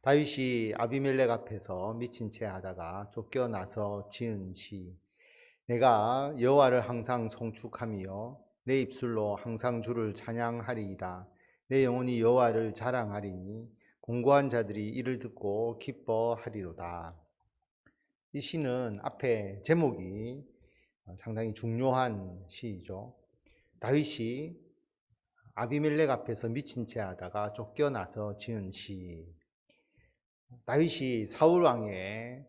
다윗이 아비멜렉 앞에서 미친 채 하다가 쫓겨나서 지은 시. 내가 여호와를 항상 송축하며 내 입술로 항상 주를 찬양하리이다. 내 영혼이 여호와를 자랑하리니 공고한 자들이 이를 듣고 기뻐하리로다. 이 시는 앞에 제목이 상당히 중요한 시이죠. 다윗이 아비멜렉 앞에서 미친 채 하다가 쫓겨나서 지은 시. 다윗이 사울 왕의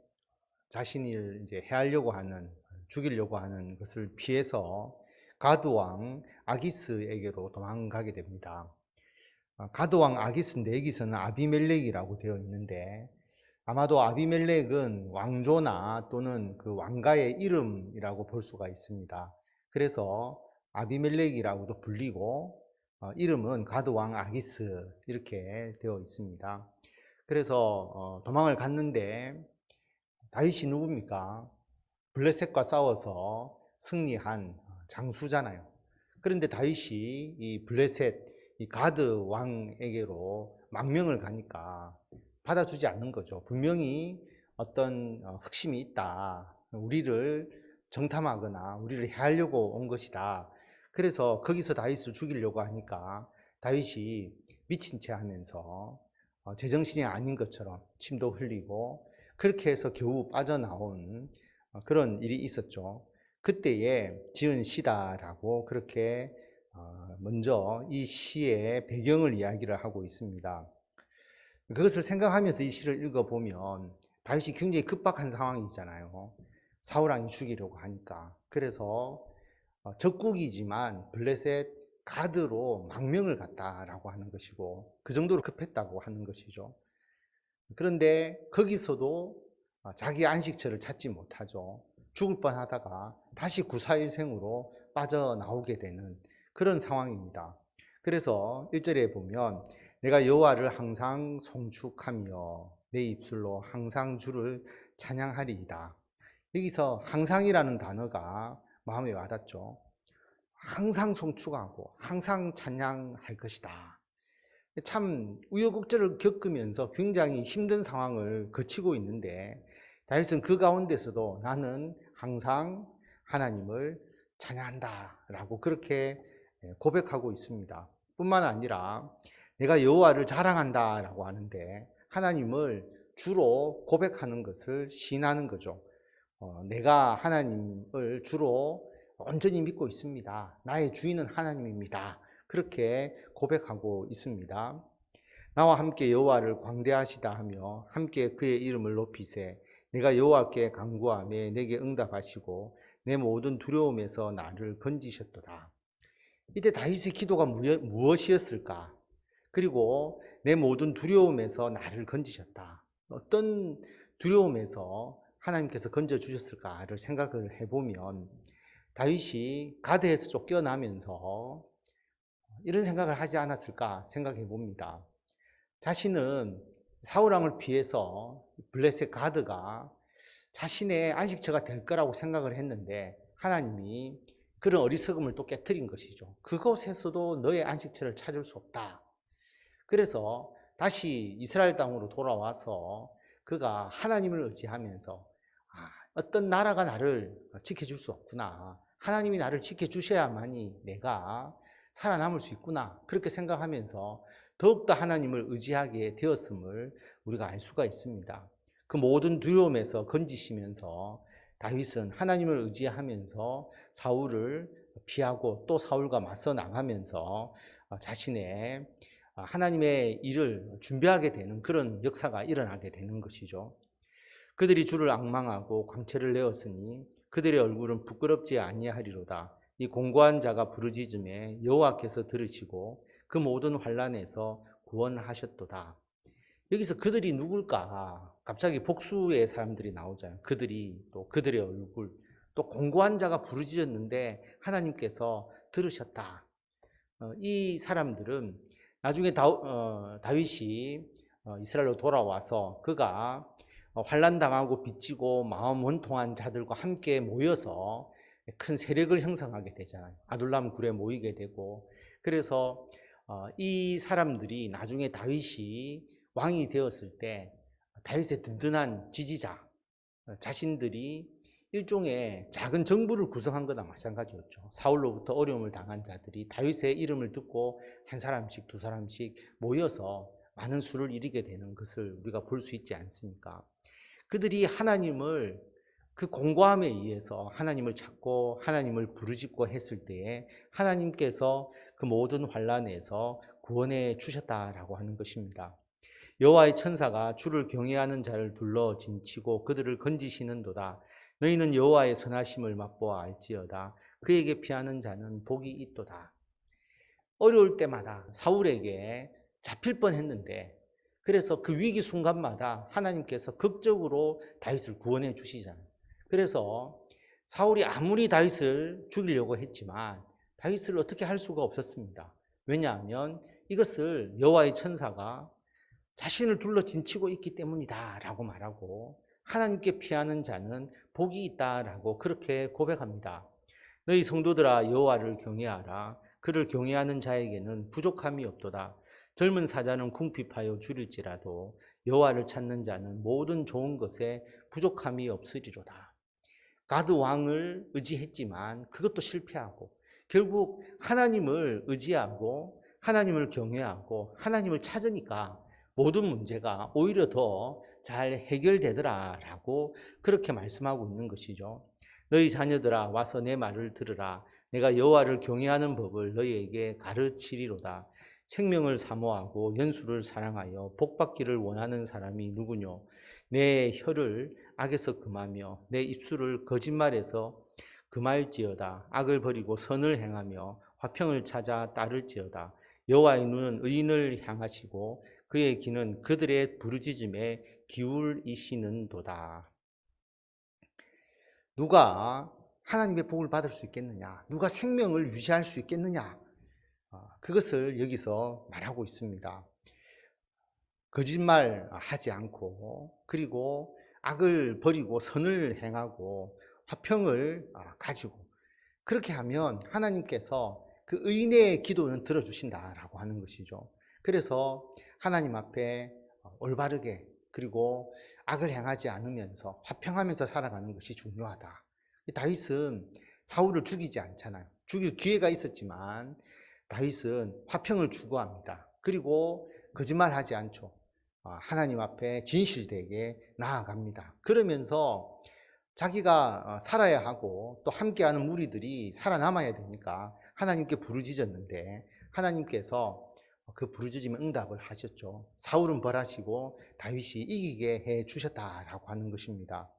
자신을 이제 해하려고 하는, 죽이려고 하는 것을 피해서 가드 왕 아기스에게로 도망가게 됩니다. 가드 왕 아기스 내기서는 아비멜렉이라고 되어 있는데 아마도 아비멜렉은 왕조나 또는 그 왕가의 이름이라고 볼 수가 있습니다. 그래서 아비멜렉이라고도 불리고 이름은 가드 왕 아기스 이렇게 되어 있습니다. 그래서 도망을 갔는데 다윗이 누굽니까? 블레셋과 싸워서 승리한 장수잖아요. 그런데 다윗이 이 블레셋, 이 가드 왕에게로 망명을 가니까 받아주지 않는 거죠. 분명히 어떤 흑심이 있다. 우리를 정탐하거나 우리를 해하려고 온 것이다. 그래서 거기서 다윗을 죽이려고 하니까 다윗이 미친 채 하면서 제정신이 아닌 것처럼 침도 흘리고 그렇게 해서 겨우 빠져나온 그런 일이 있었죠. 그때에 지은 시다라고 그렇게 먼저 이 시의 배경을 이야기를 하고 있습니다. 그것을 생각하면서 이 시를 읽어보면 다윗이 굉장히 급박한 상황이잖아요. 사울왕이 죽이려고 하니까. 그래서 적국이지만 블레셋 가드로 망명을 갔다라고 하는 것이고 그 정도로 급했다고 하는 것이죠. 그런데 거기서도 자기 안식처를 찾지 못하죠. 죽을 뻔하다가 다시 구사일생으로 빠져나오게 되는 그런 상황입니다. 그래서 1절에 보면 내가 여호와를 항상 송축하며 내 입술로 항상 주를 찬양하리이다. 여기서 항상이라는 단어가 마음에 와닿죠. 항상 송축하고 항상 찬양할 것이다. 참 우여곡절을 겪으면서 굉장히 힘든 상황을 거치고 있는데 다윗은 그 가운데서도 나는 항상 하나님을 찬양한다 라고 그렇게 고백하고 있습니다. 뿐만 아니라 내가 여호와를 자랑한다 라고 하는데 하나님을 주로 고백하는 것을 시인하는 거죠. 내가 하나님을 주로 온전히 믿고 있습니다. 나의 주인은 하나님입니다. 그렇게 고백하고 있습니다. 나와 함께 여호와를 광대하시다 하며 함께 그의 이름을 높이세. 내가 여호와께 간구하며 내게 응답하시고 내 모든 두려움에서 나를 건지셨도다. 이때 다윗의 기도가 무엇이었을까? 그리고 내 모든 두려움에서 나를 건지셨다. 어떤 두려움에서 하나님께서 건져주셨을까를 생각을 해보면 다윗이 가드에서 쫓겨나면서 이런 생각을 하지 않았을까 생각해 봅니다. 자신은 사울왕을 피해서 블레셋 가드가 자신의 안식처가 될 거라고 생각을 했는데 하나님이 그런 어리석음을 또 깨뜨린 것이죠. 그곳에서도 너의 안식처를 찾을 수 없다. 그래서 다시 이스라엘 땅으로 돌아와서 그가 하나님을 의지하면서 어떤 나라가 나를 지켜줄 수 없구나. 하나님이 나를 지켜주셔야만이 내가 살아남을 수 있구나. 그렇게 생각하면서 더욱더 하나님을 의지하게 되었음을 우리가 알 수가 있습니다. 그 모든 두려움에서 건지시면서 다윗은 하나님을 의지하면서 사울을 피하고 또 사울과 맞서 나가면서 자신의 하나님의 일을 준비하게 되는 그런 역사가 일어나게 되는 것이죠. 그들이 주를 앙망하고 광채를 내었으니 그들의 얼굴은 부끄럽지 아니하리로다. 이 공고한 자가 부르짖음에 여호와께서 들으시고 그 모든 환난에서 구원하셨도다. 여기서 그들이 누굴까? 갑자기 복수의 사람들이 나오잖아요. 그들이 또 그들의 얼굴 또 공고한 자가 부르짖었는데 하나님께서 들으셨다. 이 사람들은 나중에 다윗이 이스라엘로 돌아와서 그가 환난당하고 빚지고 마음 원통한 자들과 함께 모여서 큰 세력을 형성하게 되잖아요. 아둘람 굴에 모이게 되고 그래서 이 사람들이 나중에 다윗이 왕이 되었을 때 다윗의 든든한 지지자, 자신들이 일종의 작은 정부를 구성한 거나 마찬가지였죠. 사울로부터 어려움을 당한 자들이 다윗의 이름을 듣고 한 사람씩 두 사람씩 모여서 많은 수를 이루게 되는 것을 우리가 볼 수 있지 않습니까? 그들이 하나님을 그 공고함에 의해서 하나님을 찾고 하나님을 부르짖고 했을 때에 하나님께서 그 모든 환난에서 구원해 주셨다라고 하는 것입니다. 여호와의 천사가 주를 경외하는 자를 둘러 진치고 그들을 건지시는도다. 너희는 여호와의 선하심을 맛보아 알지어다. 그에게 피하는 자는 복이 있도다. 어려울 때마다 사울에게 잡힐 뻔했는데 그래서 그 위기 순간마다 하나님께서 극적으로 다윗을 구원해 주시잖아요. 그래서 사울이 아무리 다윗을 죽이려고 했지만 다윗을 어떻게 할 수가 없었습니다. 왜냐하면 이것을 여호와의 천사가 자신을 둘러 진치고 있기 때문이다 라고 말하고 하나님께 피하는 자는 복이 있다라고 그렇게 고백합니다. 너희 성도들아 여호와를 경외하라. 그를 경외하는 자에게는 부족함이 없도다. 젊은 사자는 궁핍하여 줄일지라도 여호와를 찾는 자는 모든 좋은 것에 부족함이 없으리로다. 가드 왕을 의지했지만 그것도 실패하고 결국 하나님을 의지하고 하나님을 경외하고 하나님을 찾으니까 모든 문제가 오히려 더 잘 해결되더라라고 그렇게 말씀하고 있는 것이죠. 너희 자녀들아 와서 내 말을 들으라. 내가 여호와를 경외하는 법을 너희에게 가르치리로다. 생명을 사모하고 연수를 사랑하여 복받기를 원하는 사람이 누구뇨? 내 혀를 악에서 금하며 내 입술을 거짓말에서 금할지어다. 악을 버리고 선을 행하며 화평을 찾아 따를지어다. 여호와의 눈은 의인을 향하시고 그의 귀는 그들의 부르짖음에 기울이시는도다. 누가 하나님의 복을 받을 수 있겠느냐? 누가 생명을 유지할 수 있겠느냐? 그것을 여기서 말하고 있습니다. 거짓말하지 않고 그리고 악을 버리고 선을 행하고 화평을 가지고 그렇게 하면 하나님께서 그 의인의 기도는 들어주신다라고 하는 것이죠. 그래서 하나님 앞에 올바르게 그리고 악을 행하지 않으면서 화평하면서 살아가는 것이 중요하다. 다윗은 사울을 죽이지 않잖아요. 죽일 기회가 있었지만 다윗은 화평을 추구합니다. 그리고 거짓말하지 않죠. 하나님 앞에 진실되게 나아갑니다. 그러면서 자기가 살아야 하고 또 함께하는 무리들이 살아남아야 되니까 하나님께 부르짖었는데 하나님께서 그 부르짖음에 응답을 하셨죠. 사울은 벌하시고 다윗이 이기게 해 주셨다라고 하는 것입니다.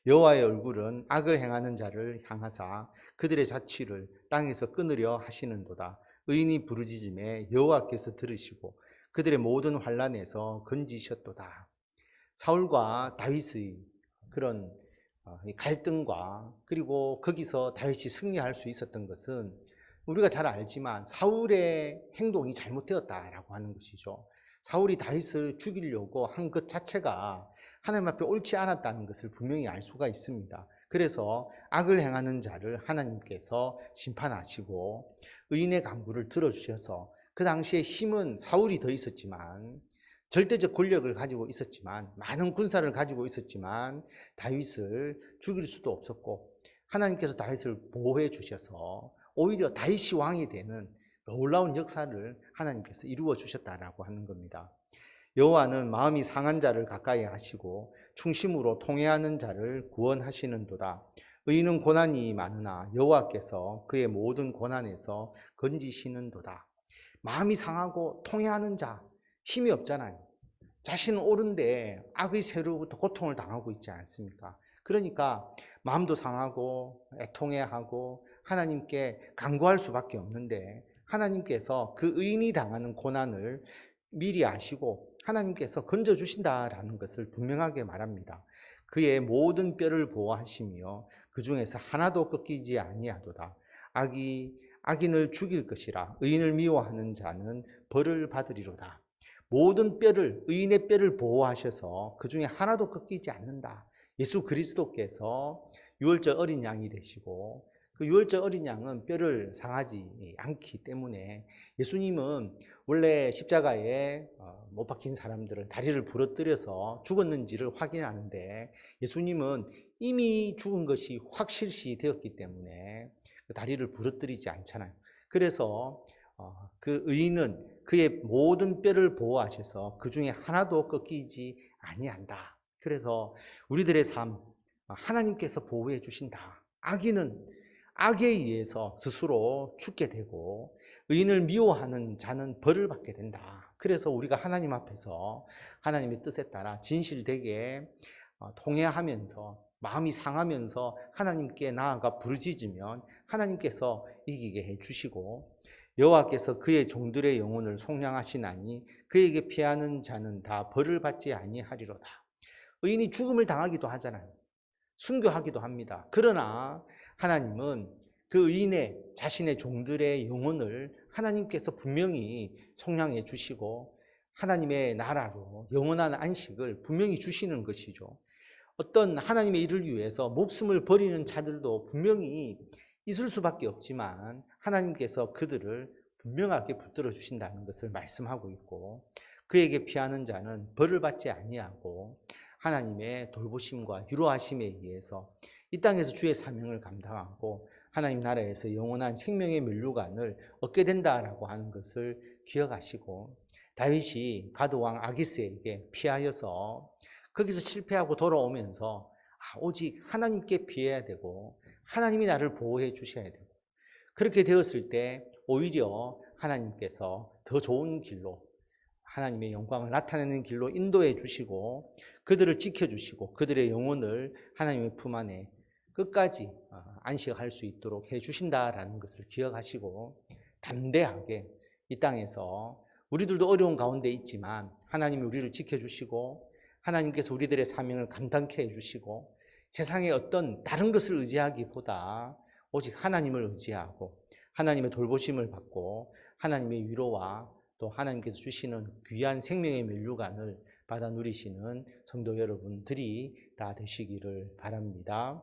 여호와의 얼굴은 악을 행하는 자를 향하사 그들의 자취를 땅에서 끊으려 하시는도다. 의인이 부르짖음에 여호와께서 들으시고 그들의 모든 환난에서 건지셨도다. 사울과 다윗의 그런 갈등과 그리고 거기서 다윗이 승리할 수 있었던 것은 우리가 잘 알지만 사울의 행동이 잘못되었다라고 하는 것이죠. 사울이 다윗을 죽이려고 한 것 자체가 하나님 앞에 옳지 않았다는 것을 분명히 알 수가 있습니다. 그래서 악을 행하는 자를 하나님께서 심판하시고 의인의 간구를 들어주셔서 그 당시에 힘은 사울이 더 있었지만 절대적 권력을 가지고 있었지만 많은 군사를 가지고 있었지만 다윗을 죽일 수도 없었고 하나님께서 다윗을 보호해 주셔서 오히려 다윗이 왕이 되는 놀라운 역사를 하나님께서 이루어 주셨다라고 하는 겁니다. 여호와는 마음이 상한 자를 가까이 하시고 충심으로 통회하는 자를 구원하시는도다. 의인은 고난이 많으나 여호와께서 그의 모든 고난에서 건지시는도다. 마음이 상하고 통회하는 자 힘이 없잖아요. 자신은 옳은데 악의 세로부터 고통을 당하고 있지 않습니까? 그러니까 마음도 상하고 애통해하고 하나님께 간구할 수밖에 없는데 하나님께서 그 의인이 당하는 고난을 미리 아시고 하나님께서 건져주신다라는 것을 분명하게 말합니다. 그의 모든 뼈를 보호하시며 그 중에서 하나도 꺾이지 아니하도다. 악인을 죽일 것이라 의인을 미워하는 자는 벌을 받으리로다. 모든 뼈를 의인의 뼈를 보호하셔서 그 중에 하나도 꺾이지 않는다. 예수 그리스도께서 유월절 어린 양이 되시고 그 유월절 어린 양은 뼈를 상하지 않기 때문에 예수님은 원래 십자가에 못 박힌 사람들은 다리를 부러뜨려서 죽었는지를 확인하는데 예수님은 이미 죽은 것이 확실시 되었기 때문에 그 다리를 부러뜨리지 않잖아요. 그래서 그 의인은 그의 모든 뼈를 보호하셔서 그 중에 하나도 꺾이지 아니한다. 그래서 우리들의 삶 하나님께서 보호해 주신다. 악인은 악에 의해서 스스로 죽게 되고 의인을 미워하는 자는 벌을 받게 된다. 그래서 우리가 하나님 앞에서 하나님의 뜻에 따라 진실되게 통회하면서 마음이 상하면서 하나님께 나아가 부르짖으면 하나님께서 이기게 해주시고 여호와께서 그의 종들의 영혼을 속량하시나니 그에게 피하는 자는 다 벌을 받지 아니하리로다. 의인이 죽음을 당하기도 하잖아요. 순교하기도 합니다. 그러나 하나님은 그 의인의 자신의 종들의 영혼을 하나님께서 분명히 속량해 주시고 하나님의 나라로 영원한 안식을 분명히 주시는 것이죠. 어떤 하나님의 일을 위해서 목숨을 버리는 자들도 분명히 있을 수밖에 없지만 하나님께서 그들을 분명하게 붙들어 주신다는 것을 말씀하고 있고 그에게 피하는 자는 벌을 받지 아니하고 하나님의 돌보심과 위로하심에 의해서 이 땅에서 주의 사명을 감당하고 하나님 나라에서 영원한 생명의 면류관을 얻게 된다라고 하는 것을 기억하시고 다윗이 가드왕 아기스에게 피하여서 거기서 실패하고 돌아오면서 오직 하나님께 피해야 되고 하나님이 나를 보호해 주셔야 되고 그렇게 되었을 때 오히려 하나님께서 더 좋은 길로 하나님의 영광을 나타내는 길로 인도해 주시고 그들을 지켜주시고 그들의 영혼을 하나님의 품 안에 끝까지 안식할 수 있도록 해 주신다라는 것을 기억하시고 담대하게 이 땅에서 우리들도 어려운 가운데 있지만 하나님이 우리를 지켜주시고 하나님께서 우리들의 사명을 감당케 해주시고 세상의 어떤 다른 것을 의지하기보다 오직 하나님을 의지하고 하나님의 돌보심을 받고 하나님의 위로와 또 하나님께서 주시는 귀한 생명의 면류관을 받아 누리시는 성도 여러분들이 다 되시기를 바랍니다.